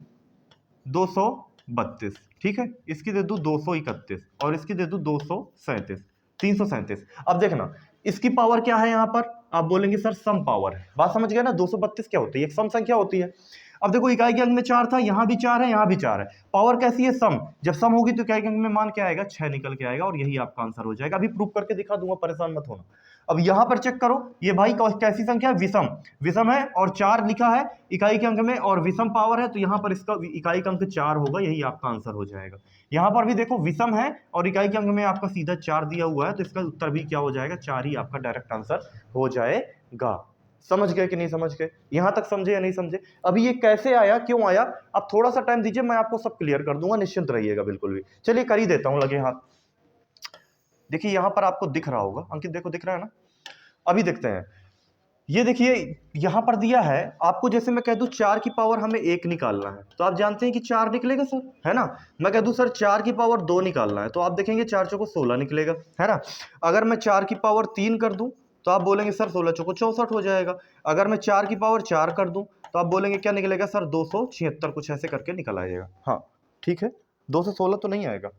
232, ठीक है, इसकी दे दूं 231 और इसकी दे दूं 237, 337। अब देखना इसकी पावर क्या है यहाँ पर, आप बोलेंगे सर सम पावर है। बात समझ गए ना? 232 क्या होती है? एक सम संख्या होती है। अब देखो इकाई के अंक में 4 था, यहां भी 4 है, यहां भी 4 है। पावर कैसी है? सम। जब सम होगी तो इकाई के अंक में मान क्या आएगा? 6 निकल के आएगा और यही आपका आंसर हो जाएगा। अभी प्रूव करके दिखा दूंगा, परेशान मत होना। अब यहां पर चेक करो, ये भाई कैसी संख्या है? विषम। विषम है और 4 लिखा है इकाई के अंक में और विषम पावर है, तो यहां पर इसका इकाई का अंक 4 होगा, यही आपका आंसर हो जाएगा। यहां पर भी देखो विषम है और इकाई के अंक में आपका सीधा 4 दिया हुआ है, तो इसका उत्तर भी क्या हो जाएगा? 4 ही आपका डायरेक्ट आंसर हो जाएगा। समझ गए कि नहीं समझ गए? यहां तक समझे या नहीं समझे? अभी ये कैसे आया, क्यों आया, आप थोड़ा सा टाइम दीजिए, मैं आपको सब क्लियर कर दूंगा, निश्चिंत रहिएगा बिल्कुल भी। चलिए कर ही देता हूं, लगे हाथ। देखिए यहां पर आपको दिख रहा होगा, अंकित देखो दिख रहा है ना? अभी देखते हैं, ये देखिए यहां पर दिया है आपको, जैसे मैं कह दूं 4 की पावर हमें 1 निकालना है, तो आप जानते हैं कि 4 निकलेगा सर, है ना? मैं कह दूं सर 4 की पावर 2 निकालना है, तो आप देखेंगे 4 चौको 16 निकलेगा, है ना? अगर मैं 4 की पावर 3 कर दूं तो आप बोलेंगे सर 16 चौको 64 हो जाएगा। अगर मैं 4 की पावर 4 कर दूं तो आप बोलेंगे क्या निकलेगा सर? 276, कुछ ऐसे करके निकल आएगा। हाँ ठीक है, 216 तो नहीं आएगा,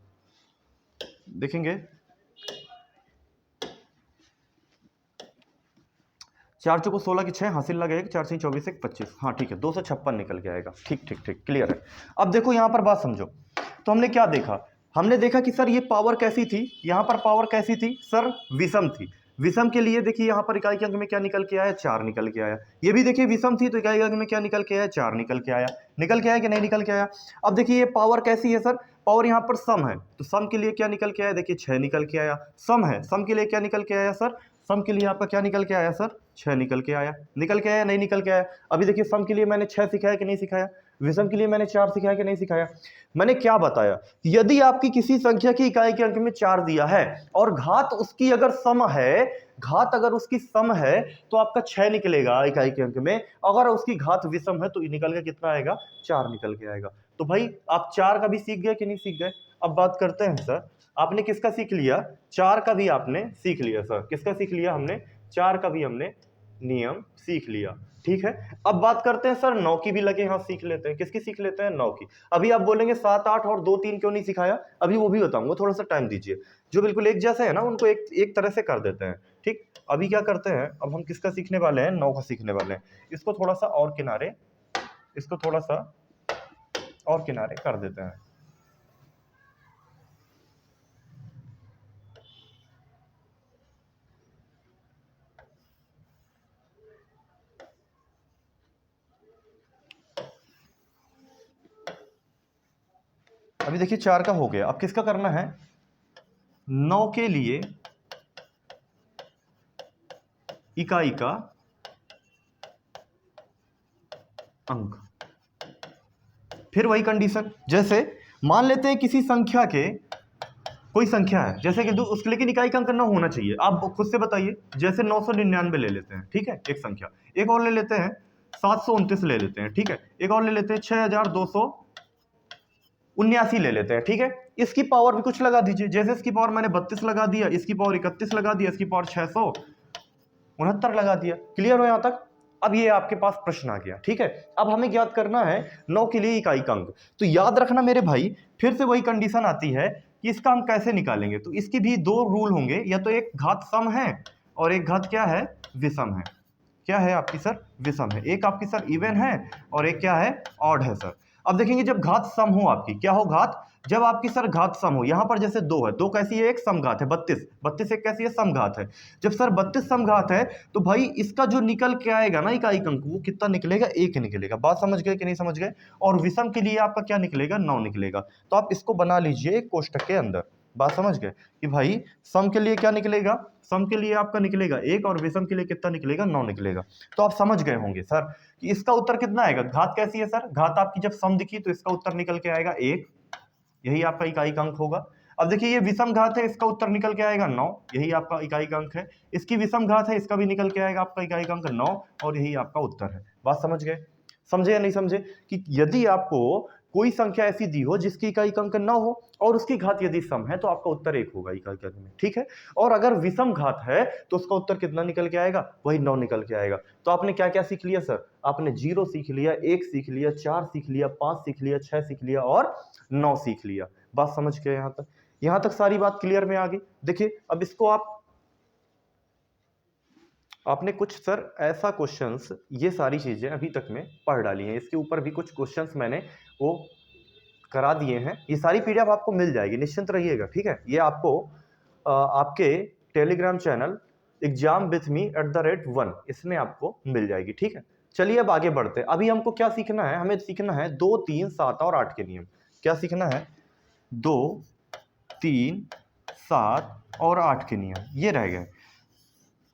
देखेंगे 4 चौको 16 की 6 हासिल लगेगा, 4 से 24 एक 25, हाँ ठीक है 256 निकल के आएगा। ठीक ठीक ठीक, क्लियर है। अब देखो यहां पर बात समझो, तो हमने क्या देखा? हमने देखा कि सर ये पावर कैसी थी, यहां पर पावर कैसी थी सर? विषम थी। विषम के लिए देखिए यहां पर इकाई के अंक में क्या निकल के आया? 4 निकल के आया। ये भी देखिए विषम थी तो इकाई के अंक में क्या निकल के आया? 4 निकल के आया। निकल के आया कि नहीं निकल के आया? अब देखिए ये पावर कैसी है सर? पावर यहाँ पर सम है, तो सम के लिए क्या निकल के आया? देखिए 6 निकल के आया। सम है, सम के लिए क्या निकल के आया सर? सम के लिए आपका क्या निकल के आया सर? 6 निकल के आया। निकल के आया नहीं निकल के आया? अभी देखिए सम के लिए मैंने 6 सिखाया कि नहीं सिखाया? विषम के लिए मैंने 4 सिखाया कि नहीं सिखाया? मैंने क्या बताया? यदि आपकी किसी संख्या की इकाई के अंक में 4 दिया है और घात उसकी अगर सम है, घात अगर उसकी सम है तो आपका 6 निकलेगा इकाई के अंक में। अगर उसकी घात विषम है तो निकल के कितना आएगा? 4 निकल के आएगा। तो भाई आप 4 का भी सीख गए कि नहीं सीख गए? अब बात करते हैं सर, आपने किसका सीख लिया? 4 का भी आपने सीख लिया सर। किसका सीख लिया हमने? 4 का भी हमने नियम सीख लिया। ठीक है, अब बात करते हैं सर 9 की भी लगे हाथ सीख लेते हैं। किसकी सीख लेते हैं? 9 की। अभी आप बोलेंगे 7 8 और 2 3 क्यों नहीं सिखाया? अभी वो भी बताऊंगा, थोड़ा सा टाइम दीजिए। जो बिल्कुल एक जैसे है ना उनको एक तरह से कर देते हैं। ठीक, अभी क्या करते हैं, अब हम किसका सीखने वाले हैं? 9 का सीखने वाले हैं। इसको थोड़ा सा और किनारे, इसको थोड़ा सा और किनारे कर देते हैं। अभी देखिए 4 का हो गया, अब किसका करना है? 9 के लिए इकाई का अंक। फिर वही कंडीशन, जैसे मान लेते हैं किसी संख्या के, कोई संख्या है जैसे कि उसके लेकिन इकाई का अंक 9 होना चाहिए। आप खुद से बताइए, जैसे 999 ले लेते हैं, ठीक है एक संख्या। एक और ले लेते हैं 729 ले लेते हैं, ठीक है। एक और ले लेते हैं 6279 ले लेते हैं, ठीक है। इसकी पावर भी कुछ लगा दीजिए, जैसे इसकी पावर मैंने 32 लगा दिया, इसकी पावर 31 लगा दिया, इसकी पावर 669 लगा दिया। क्लियर हो यहां तक? अब ये आपके पास प्रश्न आ गया, ठीक है। अब हमें ज्ञात करना है 9 के लिए इकाई का अंक। तो याद रखना मेरे भाई, फिर से वही कंडीशन आती है कि इसका हम कैसे निकालेंगे। तो इसकी भी 2 रूल होंगे, या तो एक घात सम है और एक घात क्या है? विषम है। क्या है आपकी सर? विषम है। एक आपकी सर इवन है और एक क्या है? ऑड है सर। अब देखेंगे जब घात सम हो आपकी, क्या हो घात? जब आपकी सर घात सम हो, यहां पर जैसे 2 है, 2 कैसी है? एक समघात है। 32 एक कैसी है? समघात है। जब सर 32 समघात है तो भाई इसका जो निकल के आएगा ना इकाई अंक, वो कितना निकलेगा? 1 निकलेगा। बात समझ गए कि नहीं समझ गए? और विषम के लिए आपका क्या निकलेगा? 9 निकलेगा। तो आप इसको बना लीजिए एक कोष्टक के अंदर। बात समझ गए कि भाई सम के लिए क्या निकलेगा? सम के लिए आपका निकलेगा 1 और विषम के लिए कितना निकलेगा? 9 निकलेगा। तो आप समझ गए होंगे सर कि इसका उत्तर कितना आएगा। घात कैसी है सर? घात आपकी जब सम दिखी तो इसका उत्तर निकल के आएगा 1, यही आपका इकाई का अंक होगा। अब देखिए ये विषम घात है, इसका उत्तर निकल के आएगा 9, यही आपका इकाई का अंक है। इसकी विषम घात है, इसका भी निकल के आएगा आपका इकाई का अंक 9, और यही आपका उत्तर है। बात समझ गए? समझे या नहीं समझे कि यदि आपको कोई संख्या ऐसी दी हो जिसकी इकाई अंक न हो और उसकी घात यदि सम है तो आपका उत्तर 1 होगा इकाई अंक में, ठीक है। और अगर विषम घात है तो उसका उत्तर कितना निकल के आएगा, वही 9 निकल के आएगा। तो आपने क्या क्या सीख लिया सर, आपने 0 सीख लिया, 1 सीख लिया, 4 सीख लिया, 5 सीख लिया, 6 सीख लिया और 9 सीख लिया। बात समझ गए यहां तक सारी बात क्लियर में आ गई। देखिए अब इसको आपने कुछ सर ऐसा क्वेश्चंस, ये सारी चीजें अभी तक में पढ़ डाली हैं, इसके ऊपर भी कुछ क्वेश्चंस मैंने वो करा दिए हैं। ये सारी पीडीएफ आपको मिल जाएगी, निश्चिंत रहिएगा, ठीक है। ये आपको आपके टेलीग्राम चैनल exam-with-me@1 इसमें आपको मिल जाएगी, ठीक है। चलिए अब आगे बढ़ते हैं। अभी हमको क्या सीखना है, हमें सीखना है 2, 3, 7 और 8 के नियम। क्या सीखना है, 2, 3, 7 और 8 के नियम, ये रह गए।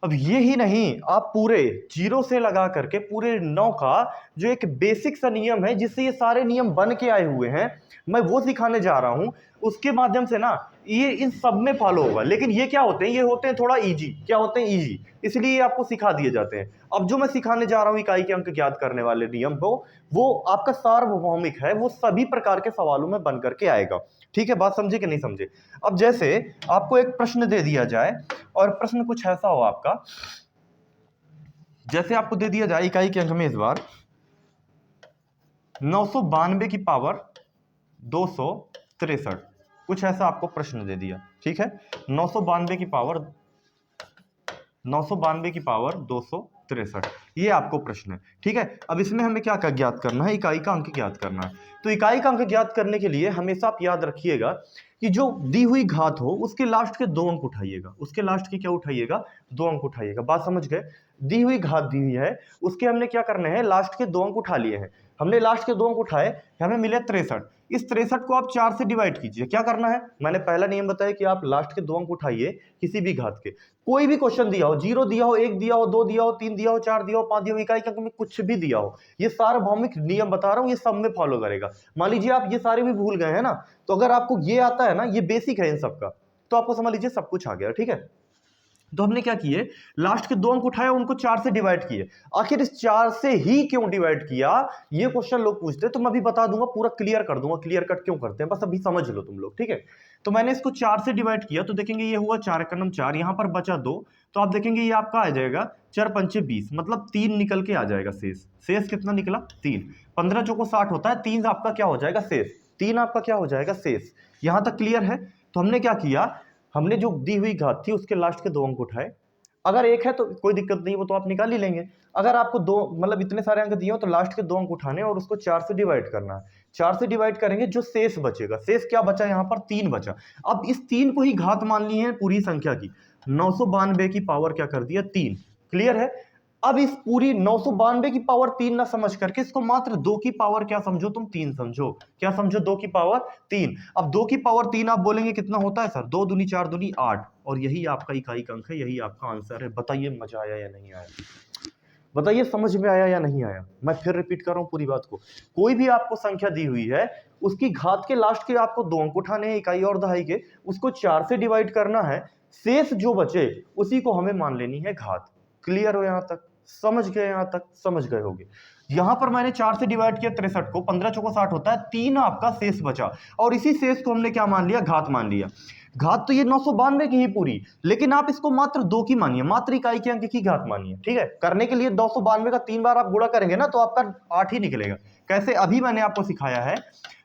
अब ये ही नहीं, आप पूरे 0 से लगा करके पूरे 9 का जो एक बेसिक सा नियम है जिससे ये सारे नियम बन के आए हुए हैं, मैं वो सिखाने जा रहा हूं। उसके माध्यम से ना ये इन सब में फॉलो होगा। लेकिन ये क्या होते हैं, ये होते हैं थोड़ा इजी। क्या होते हैं, इजी, इसलिए ये आपको सिखा दिए जाते हैं। अब जो मैं सिखाने जा रहा हूं इकाई के अंक ज्ञात करने वाले नियम वो आपका सार्वभौमिक है, वो सभी प्रकार के सवालों में बन करके आएगा, ठीक है। बात समझे कि नहीं समझे। अब जैसे आपको एक प्रश्न दे दिया जाए और प्रश्न कुछ ऐसा हो आपका, जैसे आपको दे दिया जाए इकाई के अंक में इस बार 992 की पावर 263, कुछ ऐसा आपको प्रश्न दे दिया, ठीक है। 992 की पावर 263, ये आपको प्रश्न है, ठीक है। अब इसमें हमें क्या ज्ञात करना है, इकाई का अंक ज्ञात करना है। तो इकाई का अंक ज्ञात करने के लिए हमेशा आप याद रखिएगा कि जो दी हुई घात हो उसके लास्ट के 2 अंक उठाइएगा, उसके लास्ट के क्या उठाइएगा, 2 अंक उठाइएगा। बात समझ गए। दी हुई घात दी हुई है, उसके हमने क्या करने हैं, लास्ट के 2 अंक उठा लिए हैं। हमने लास्ट के 2 अंक उठाए, हमें मिले 63। इस 63 को आप 4 से डिवाइड कीजिए। क्या करना है, मैंने पहला नियम बताया कि आप लास्ट के 2 अंक उठाइए किसी भी घात के। कोई भी क्वेश्चन दिया हो, 0 दिया हो, 1 दिया हो, 2 दिया हो, 3 दिया हो, 4 दिया हो, 5 दिया हो, इकाई के अंक में कुछ भी दिया हो, ये सार्वभौमिक नियम बता रहा हूं, ये सब में फॉलो करेगा। मान लीजिए आप ये सारे भी भूल गए हैं ना, तो अगर आपको ये आता है ना, ये बेसिक है इन सबका, तो आपको समझ लीजिए सब कुछ आ गया, ठीक है। तो हमने क्या किए, लास्ट के 2 अंक उठाए, उनको 4 से डिवाइड किए। आखिर इस 4 से ही क्यों डिवाइड किया, ये क्वेश्चन लोग पूछते हैं, तो मैं अभी बता दूंगा, पूरा क्लियर कर दूंगा, क्लियर कट क्यों करते हैं, बस अभी समझ लो तुम लोग, ठीक है। तो मैंने इसको 4 से डिवाइड किया, तो देखेंगे ये हुआ 4 का नम 4, यहां पर बचा 2, तो आप देखेंगे ये आपका आ जाएगा 4 पंचे 20, मतलब 3 निकल के आ जाएगा शेष। शेष कितना निकला, 3। 15 चौको 60 होता है, 3 आपका क्या हो जाएगा, शेष। 3 आपका क्या हो जाएगा, शेष। यहां तक क्लियर है। तो हमने क्या किया, हमने जो दी हुई घात थी उसके लास्ट के 2 अंक उठाए। अगर 1 है तो कोई दिक्कत नहीं, वो तो आप निकाल ही लेंगे। अगर आपको 2 मतलब इतने सारे अंक दिए हो तो लास्ट के 2 अंक उठाने और उसको 4 से डिवाइड करना है। 4 से डिवाइड करेंगे, जो शेष बचेगा, शेष क्या बचा, यहाँ पर 3 बचा। अब इस 3 को ही घात मान ली है पूरी संख्या की। 992 की पावर क्या कर दिया, 3। क्लियर है। अब इस पूरी 992 की पावर 3 ना समझ करके इसको मात्र 2 की पावर क्या समझो, तुम 3 समझो। क्या समझो, 2 की पावर 3। अब 2 की पावर 3 आप बोलेंगे कितना होता है सर, 2 दूनी 4 दूनी 8, और यही आपका इकाई का अंक है, यही आपका आंसर है। बताइए मजा आया या नहीं आया, बताइए समझ में आया या नहीं आया। मैं फिर रिपीट कर रहा हूं पूरी बात को। कोई भी आपको संख्या दी हुई है, उसकी घात के लास्ट के आपको 2 अंक उठाने हैं, इकाई और दहाई के, उसको 4 से डिवाइड करना है, शेष जो बचे उसी को हमें मान लेनी है घात। क्लियर हो यहां तक, समझ गए, यहां तक समझ गए होगे। यहां पर मैंने 4 से डिवाइड किया 63 को, 15 चौको 60 होता है, 3 आपका शेष बचा, और इसी शेष को हमने क्या मान लिया, घात मान लिया। घात तो ये 992 की ही पूरी, लेकिन आप इसको मात्र 2 की मानिए, मात्र इकाई के अंक की घात मानिए, ठीक है। करने के लिए 992 का 3 बार आप गुणा करेंगे ना, तो आपका 8 ही निकलेगा। कैसे, अभी मैंने आपको सिखाया है।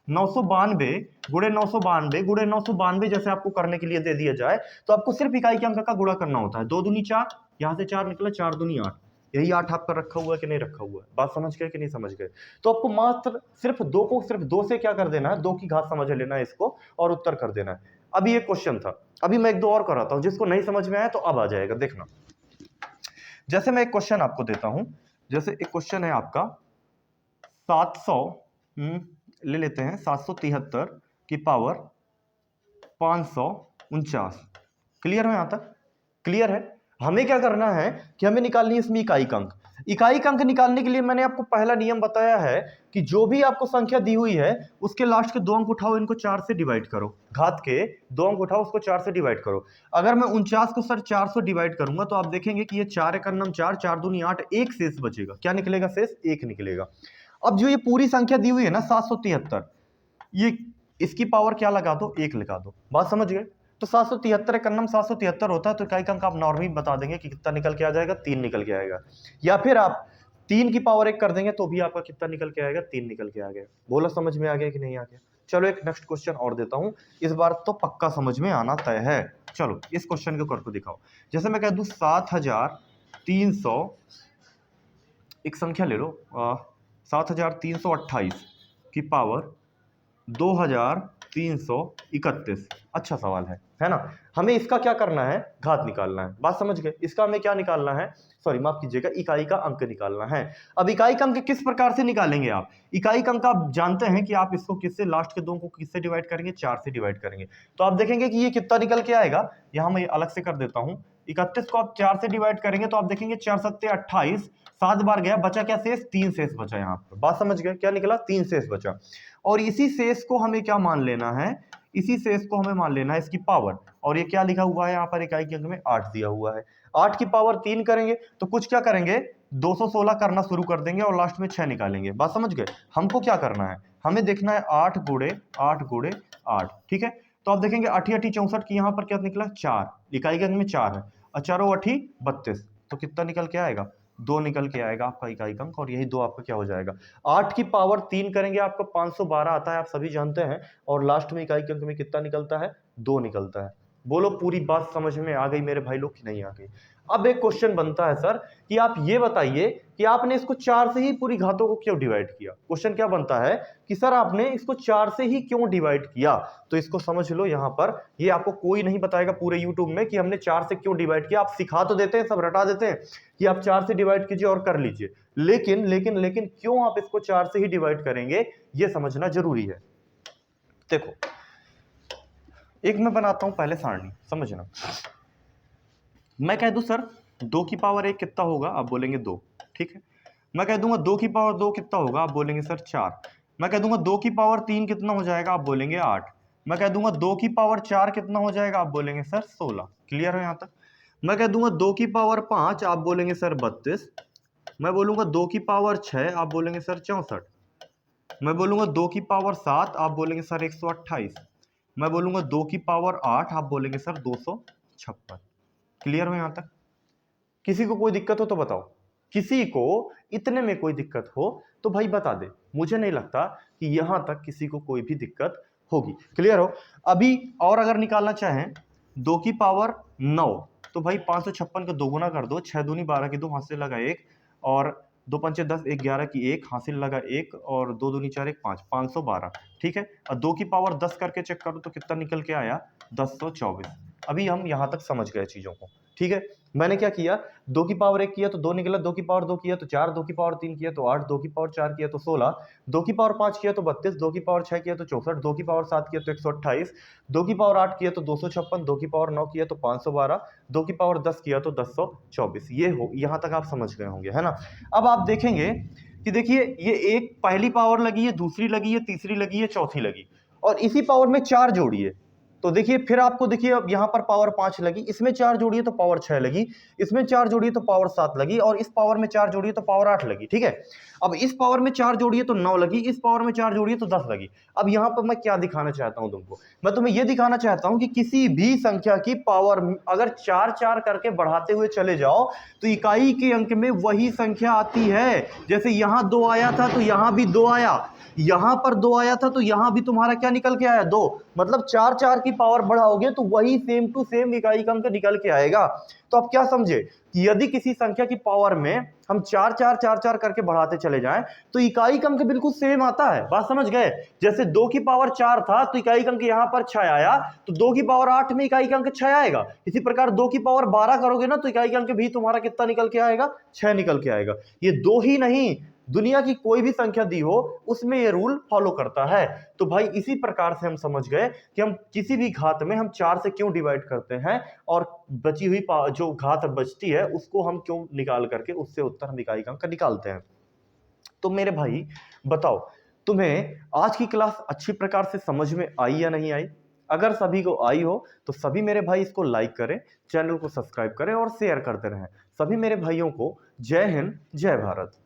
992 गुणे 992 गुणे 992 जैसे आपको करने के लिए दे दिया जाए, तो आपको सिर्फ इकाई के अंक का गुणा करना होता है। 2 दूनी 4, यहां से 4 निकला, 4 दूनी 8, यही 8 आपका रखा हुआ है कि नहीं रखा हुआ है। बात समझ गए कि नहीं समझ गए। तो आपको मात्र सिर्फ 2 को सिर्फ 2 से क्या कर देना है, 2 की घात समझ लेना है इसको, और उत्तर कर देना है। अभी एक क्वेश्चन था, अभी मैं 1-2 और कराता हूं, जिसको नहीं समझ में आया तो अब आ जाएगा, देखना। जैसे मैं एक क्वेश्चन आपको देता हूं, जैसे एक क्वेश्चन है आपका 700 ले लेते हैं, 773 की पावर 549। क्लियर है, यहां तक क्लियर है। हमें क्या करना है कि हमें निकालनी है इसमें इकाई का अंक। इकाई का अंक निकालने के लिए मैंने आपको पहला नियम बताया है कि जो भी आपको संख्या दी हुई है उसके लास्ट के 2 अंक उठाओ, इनको 4 से डिवाइड करो। घात के 2 अंक उठाओ, उसको 4 से डिवाइड करो। अगर मैं 49 को सर 4 से डिवाइड करूंगा तो आप देखेंगे कि ये 4 एक नम 4, 4 दूनी 8, एक शेष बचेगा। क्या निकलेगा, शेष 1 निकलेगा। अब जो ये पूरी संख्या दी हुई है ना 773, ये इसकी पावर क्या लगा दो, 1 लगा दो, बात समझ गए। तो 773 एक अन्नम 773 होता है, तो इकाई अंक आप नॉर्मली बता देंगे कि कितना निकल के आ जाएगा, 3 निकल के आएगा। या फिर आप 3 की पावर 1 कर देंगे तो भी आपका कितना निकल के आएगा, 3 निकल के आ गया। बोला समझ में आ गया कि नहीं आ गया। चलो एक नेक्स्ट क्वेश्चन और देता हूं, इस बार तो पक्का समझ में आना तय है। चलो इस क्वेश्चन को करके दिखाओ। जैसे मैं कह दूं 7300, एक संख्या ले लो 7328 की पावर 2331। अच्छा सवाल है ना। हमें इसका क्या करना है, घात निकालना है, बात समझ गए। इसका हमें क्या निकालना है, सॉरी माफ कीजिएगा, इकाई का अंक निकालना है। अब इकाई का अंक किस प्रकार से निकालेंगे आप, इकाई का अंक आप जानते हैं कि आप इसको किससे, लास्ट के दो को किससे डिवाइड करेंगे, 4 से डिवाइड करेंगे। तो आप देखेंगे कि ये कितना निकल के आएगा, यहां मैं अलग से कर देता हूं। 31 को आप 4 से डिवाइड करेंगे तो आप देखेंगे 4 सत्ते 28, 7 बार गया, बचा क्या शेष, 3 शेष बचा। यहाँ पर बात समझ गए, क्या निकला, 3 शेष बचा। और इसी शेष को हमें क्या मान लेना है, इसी शेष को हमें मान लेना है इसकी पावर। और ये क्या लिखा हुआ है यहाँ पर, इकाई के अंक में 8 दिया हुआ है। 8 की पावर 3 करेंगे तो कुछ क्या करेंगे, 216 करना शुरू कर देंगे और लास्ट में 6 निकालेंगे। बात समझ गए। हमको क्या करना है, हमें देखना है 8 गुणे 8 गुणे 8, ठीक है। तो आप देखेंगे 8 8 64 की यहाँ पर क्या निकला, 4, इकाई के अंक में 4 है, और 4 8 32, तो कितना निकल के आएगा, 2 निकल के आएगा आपका इकाई अंक। और यही 2 आपका क्या हो जाएगा, 8 की पावर 3 करेंगे आपका 512 आता है, आप सभी जानते हैं। और लास्ट में इकाई के अंक में कितना निकलता है, 2 निकलता है। बोलो पूरी बात समझ में आ गई मेरे भाई लोग कि नहीं आ गई। अब एक क्वेश्चन बनता है सर कि आप ये बताइए कि आपने इसको 4 से ही पूरी घातों को क्यों डिवाइड किया। क्वेश्चन क्या बनता है कि सर आपने इसको 4 से ही क्यों डिवाइड किया। तो इसको समझ लो, यहां पर ये आपको कोई नहीं बताएगा पूरे यूट्यूब में कि हमने 4 से क्यों डिवाइड किया। आप सिखा तो देते हैं, सब रटा देते हैं कि आप 4 से डिवाइड कीजिए और कर लीजिए, लेकिन लेकिन लेकिन क्यों आप इसको 4 से ही डिवाइड करेंगे, ये समझना जरूरी है। देखो एक मैं बनाता हूं पहले सारणी, समझना। मैं कह दूं सर 2 की पावर 1 कितना होगा, आप बोलेंगे 2, ठीक है। मैं कह दूंगा 2 की पावर 2 कितना होगा, आप बोलेंगे सर 4। मैं कह दूंगा 2 की पावर 3 कितना हो जाएगा, आप बोलेंगे 8। मैं कह दूंगा 2 की पावर 4 कितना हो जाएगा, आप बोलेंगे सर 16। क्लियर है यहां तक। मैं कह दूंगा 2 की पावर 5, आप बोलेंगे सर 32। मैं बोलूंगा 2 की पावर 6, आप बोलेंगे सर 64। मैं बोलूंगा 2 की पावर 7, आप बोलेंगे सर 128। मैं बोलूंगा 2 की पावर 8, आप बोलेंगे सर 256। क्लियर हो यहां तक। किसी को कोई दिक्कत हो तो बताओ, किसी को इतने में कोई दिक्कत हो तो भाई बता दे। मुझे नहीं लगता कि यहां तक किसी को कोई भी दिक्कत होगी। क्लियर हो। अभी और अगर निकालना चाहें 2 की पावर 9, तो भाई 556 का 2 गुना कर दो, 6 दूनी 12 की 2, हासिल लगा 1, और 2 पंचे 10, 1 11 की 1, हासिल लगा 1, और 2 दूनी 4 1 5, 512, ठीक है। और 2 की पावर 10 करके चेक करो तो कितना निकल के आया, 1024। अभी हम यहां तक समझ गए चीजों को, ठीक है। मैंने क्या किया, 2 की पावर 1 किया तो 2 निकला, 2 की पावर 2 किया तो 4, 2 की पावर 3 किया तो 8, 2 की पावर 4 किया तो 16, 2 की पावर 5 किया तो 32, 2 की पावर 6 किया तो 64, 2 की पावर 7 किया तो 128, 2 की पावर 8 किया तो 256, 2 की पावर 9 किया तो 512, 2 की पावर 10 किया तो 1024। ये हो, यहां तक आप समझ गए होंगे, है ना। अब आप देखेंगे कि देखिए ये एक पहली पावर लगी है, दूसरी लगी है, तीसरी लगी है, चौथी लगी, और इसी पावर में 4 जोड़िए तो देखिए फिर आपको देखिए अब यहां पर पावर 5 लगी, इसमें 4 जोड़िए तो पावर 6 लगी, इसमें 4 जोड़िए तो पावर 7 लगी, और इस पावर में 4 जोड़िए तो पावर 8 लगी, ठीक है। अब इस पावर में 4 जोड़िए तो 9 लगी, इस पावर में 4 जोड़िए तो 10 लगी। अब यहां पर मैं क्या दिखाना चाहता हूं तुमको, मैं तुम्हें यह दिखाना चाहता हूं कि किसी भी संख्या की पावर अगर 4 4 करके बढ़ाते हुए चले जाओ तो इकाई के अंक में वही संख्या आती है। जैसे यहां 2 आया था तो यहां भी 2 आया, यहां पर 2 आया था तो यहां भी तुम्हारा क्या निकल के आया, 2। मतलब 4 4 की पावर बढ़ाओगे तो वही सेम टू सेम इकाई का अंक निकल के आएगा। तो आप क्या समझे कि यदि किसी संख्या की पावर में हम 4 4 4 4 करके बढ़ाते चले जाएं तो इकाई का अंक बिल्कुल सेम आता है। बात समझ गए। जैसे 2 की पावर 4 था तो इकाई का अंक यहां पर 6 आया, तो 2 की पावर 8 में इकाई का अंक 6 आएगा। इसी प्रकार 2 की पावर 12 करोगे ना तो इकाई का अंक भी तुम्हारा कितना निकल के आएगा, 6 निकल के आएगा। ये 2 ही नहीं, दुनिया की कोई भी संख्या दी हो उसमें ये रूल फॉलो करता है। तो भाई इसी प्रकार से हम समझ गए कि हम किसी भी घात में हम 4 से क्यों डिवाइड करते हैं, और बची हुई जो घात बचती है उसको हम क्यों निकाल करके उससे उत्तर हम इकाई का अंक निकालते हैं। तो मेरे भाई बताओ, तुम्हें आज की क्लास अच्छी प्रकार से समझ में आई या नहीं आई। अगर सभी को आई हो तो सभी मेरे भाई इसको लाइक करें, चैनल को सब्सक्राइब करें और शेयर करते रहें। सभी मेरे भाइयों को जय हिंद, जय भारत।